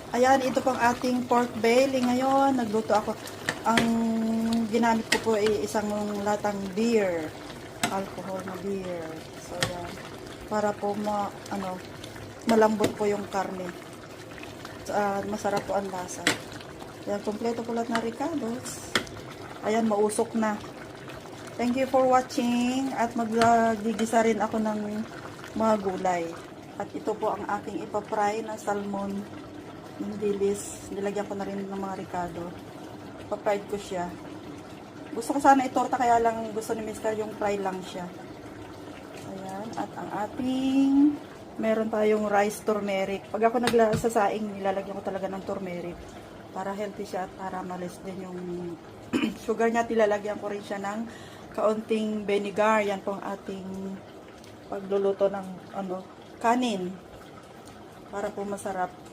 Ayan, ito pong ating pork belly ngayon. Nagluto ako. Ang ginamit ko po ay isang latang beer. Alcohol na beer. So, ayan. Para po malambot po yung karne. Masarap po ang lasa. Ayan, kompleto po lahat na ricados. Ayan, mausok na. Thank you for watching. At maggigisa rin ako ng mga gulay. At ito po ang aking ipapry na salmon. Yung dilis, nilagyan ko na rin ng mga ricado. Pa-fried ko siya. Gusto ko sana itorta, kaya lang gusto ni Mr. yung fry lang siya. Ayan, at ang ating, meron tayong rice turmeric. Pag ako nagsasaing, nilalagyan ko talaga ng turmeric. Para healthy siya at para malis din yung sugar niya. Tilalagyan ko rin siya ng kaunting vinegar. Yan po ang ating pagluluto ng kanin. Para po masarap.